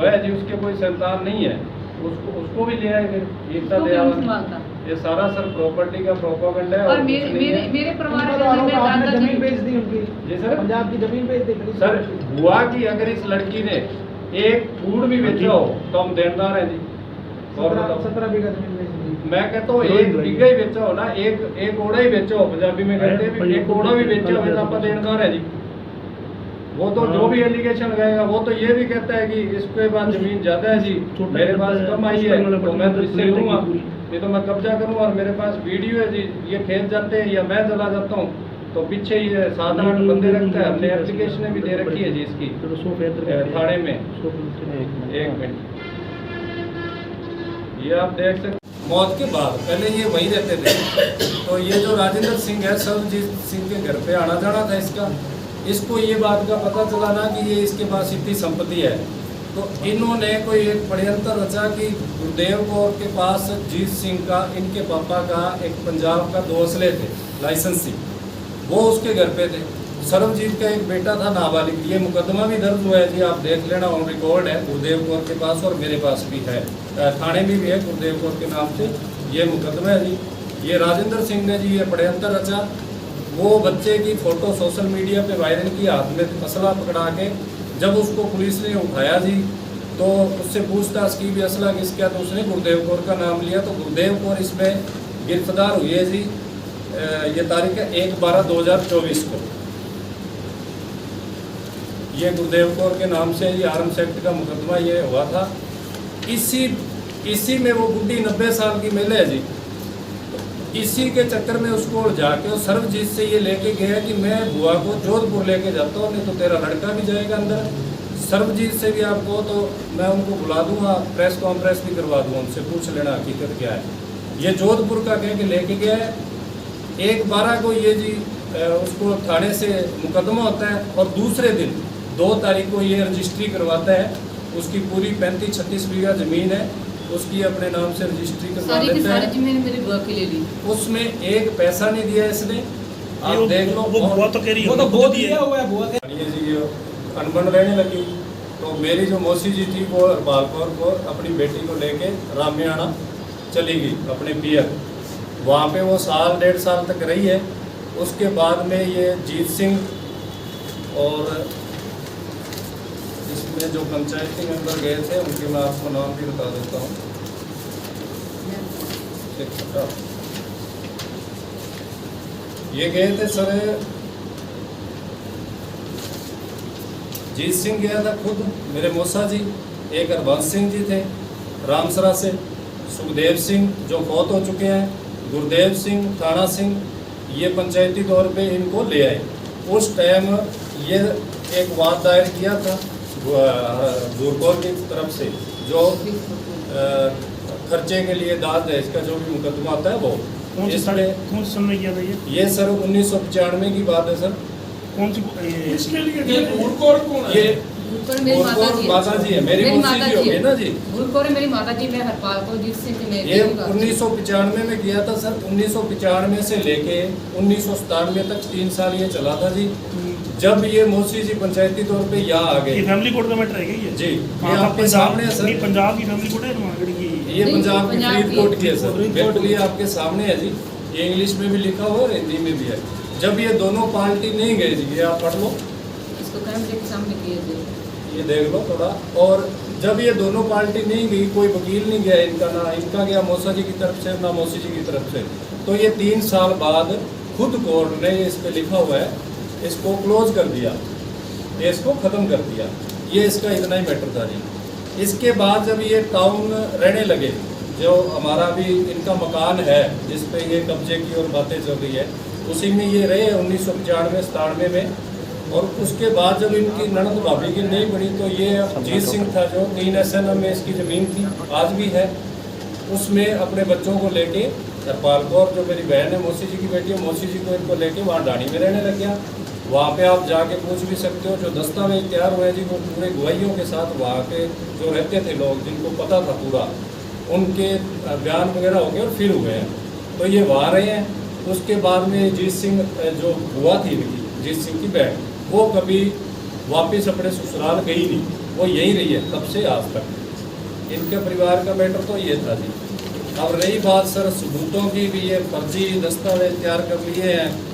है जी, उसके कोई संतान नहीं है, उसको भी ले आए फिर एकता दयाल। ये सारा सर प्रॉपर्टी का प्रोपागेंडा है। और मेरे परिवार के अंदर मेरे दादाजी जमीन बेच दी उनकी जी सर, पंजाब की जमीन बेच दी सर हुआ कि अगर इस लड़की ने एक फूड भी बेचा हो तो हम देनदार हैं जी। और 17 बीघा जमीन बेच दी। मैं कहता हूँ एक बीघा ही बेचा हो ना, एक ओड़ा ही बेचा हो, पंजाबी में कहते हैं एक ओड़ा भी बेचा हो तो आप देनदार है जी। वो तो जो भी एलिगेशन लगाएगा वो तो ये भी कहता है कि इसके पास जमीन ज्यादा है जी, मेरे पास कम आई है तो मैं तो इससे लूंगा, नहीं तो मैं कब्जा करूँ। और मेरे पास वीडियो है जी, ये खेत जाते हैं या मैं चला जाता हूँ तो पीछे ये 7-8 बंदे रखता है। हमने एप्लीकेशन भी दे रखी है जी इसकी थाने में। एक मिनट, ये आप देख सकते। मौत के बाद पहले ये वहीं रहते थे, तो ये जो राजेंद्र सिंह है सर्वजीत सिंह के घर पे आना जाना था इसका। इसको ये बात का पता चला ना कि ये इसके पास इतनी संपत्ति है, तो इन्होंने कोई एक षड्यंत्र रचा कि गुरुदेव कौर के पास जीत सिंह का, इनके पापा का एक पंजाब का 2 असले थे लाइसेंसी, वो उसके घर पे थे। सर्वजीत का एक बेटा था नाबालिग, ये मुकदमा भी दर्ज हुआ है जी, आप देख लेना, ऑन रिकॉर्ड है गुरुदेव कौर के पास और मेरे पास भी है, थाने में भी है गुरुदेव कौर के नाम से ये मुकदमा है जी। ये राजेंद्र सिंह ने जी ये षड्यंत्र रचा, वो बच्चे की फ़ोटो सोशल मीडिया पे वायरल की, हाथ में असला पकड़ा के। जब उसको पुलिस ने उठाया जी तो उससे पूछताछ की भी असला किसका, तो उसने गुरुदेव कौर का नाम लिया, तो गुरुदेव कौर इसमें गिरफ्तार हुई है जी। ये तारीख है 1/12/2024 को। ये गुरुदेव कौर के नाम से ये आर्म्स एक्ट का मुकदमा ये हुआ था। इसी में वो बुढ़ी 90 साल की महिला है जी, इसी के चक्कर में उसको जाके और सर्वजीत से ये लेके गया कि मैं बुआ को जोधपुर लेके जाता हूँ, नहीं तो तेरा लड़का भी जाएगा अंदर। सर्वजीत से भी आपको तो मैं उनको बुला दूंगा, प्रेस कॉन्फ्रेंस भी करवा दूंगा, उनसे पूछ लेना हकीकत क्या है। ये जोधपुर का कह के लेके गया है। 1/12 को ये जी उसको थाने से मुकदमा होता है और दूसरे दिन 2 तारीख को ये रजिस्ट्री करवाता है। उसकी पूरी 35-36 बीघा ज़मीन है, उसकी अपने नाम से रजिस्ट्री करवा देता है। जमीन मेरी बुआ के ले ली, उसमें एक पैसा नहीं दिया इसने, आप देख लो। वो बुआ तो कह रही है, वो तो बहुत दिया हुआ है बुआ के। ये जी अनबन रहने लगी, तो मेरी जो मौसी जी थी वो हरपाल कौर को अपनी बेटी को लेके रामियाना चली गई अपने पियर। वहाँ पे वो 1.5 साल तक रही है। उसके बाद में ये जीत सिंह और इसमें जो पंचायती मेंबर गए थे उनके मैं आपको नाम भी बता देता हूँ। ये गए थे सर, जीत सिंह गया था खुद, मेरे मौसा जी, एक हरबंस सिंह जी थे रामसरा से, सुखदेव सिंह जो फौत हो चुके हैं, गुरदेव सिंह, थाना सिंह, ये पंचायती तौर पे इनको ले आए। उस टाइम ये एक वाद दायर किया था गुरकौर की तरफ से, जो खर्चे के लिए दाद है इसका जो भी मुकदमा आता है वो। कौन से सन में किया था ये सर 1995 की बात है सर। कौन सी इसके लिए गुरकौर कौन है? ये माता जी है, मेरी मौसी जी होगी ना जी। गुरकौर मेरी माता जी, मैं हरपाल को जीत सिंह की ये 1995 में किया था सर। 1995 से लेके 1997 तक 3 साल ये चला था जी। जब ये मौसी जी पंचायती तौर पे यहाँ आ गए, फैमिली कोर्ट का मैटर है क्या ये? जी ये आपके सामने है सर। पंजाब की फैमिली कोर्ट है हनुमानगढ़ की? ये पंजाब की फरीदकोट की है सर, बिल्कुल ये आपके सामने है जी। ये इंग्लिश में भी लिखा हुआ है, हिंदी में भी है। जब ये दोनों पार्टी नहीं गई जी, ये आप पढ़ लो, इसको कैमरे के सामने किए, ये देख लो थोड़ा। और जब ये दोनों पार्टी नहीं गई, कोई वकील नहीं गया इनका, ना इनका गया मौसा जी की तरफ से ना मौसी जी की तरफ से, तो ये 3 साल बाद खुद कोर्ट ने इस पे लिखा हुआ है, इसको क्लोज कर दिया, इसको ख़त्म कर दिया। ये इसका इतना ही मैटर था जी। इसके बाद जब ये टाउन रहने लगे, जो हमारा भी इनका मकान है जिस पे ये कब्जे की और बातें चल रही है, उसी में ये रहे 1995-97 में। और उसके बाद जब इनकी ननद भाभी की नहीं बनी, तो ये जीत सिंह था जो 3 SN में इसकी ज़मीन थी, आज भी है, उसमें अपने बच्चों को लेके हरपाल कौर जो मेरी बहन है, मौसी जी की बेटी है, मौसी जी को इनको लेके वहाँ डाणी में रहने लग गया। वहाँ पे आप जाके पूछ भी सकते हो, जो दस्तावेज तैयार हुए जी वो पूरे गवाहियों के साथ वहाँ के जो रहते थे लोग, जिनको पता था पूरा, उनके बयान वगैरह हो गए और फिर हुए हैं। तो ये वहाँ रहे हैं। उसके बाद में जीत सिंह जो हुआ थी इनकी, जीत सिंह की बहन, वो कभी वापस अपने ससुराल गई नहीं। वो यहीं रही है तब से आज तक। इनके परिवार का मैटर तो ये था जी। अब रही बात सर सबूतों की, भी ये फर्जी दस्तावेज तैयार कर लिए हैं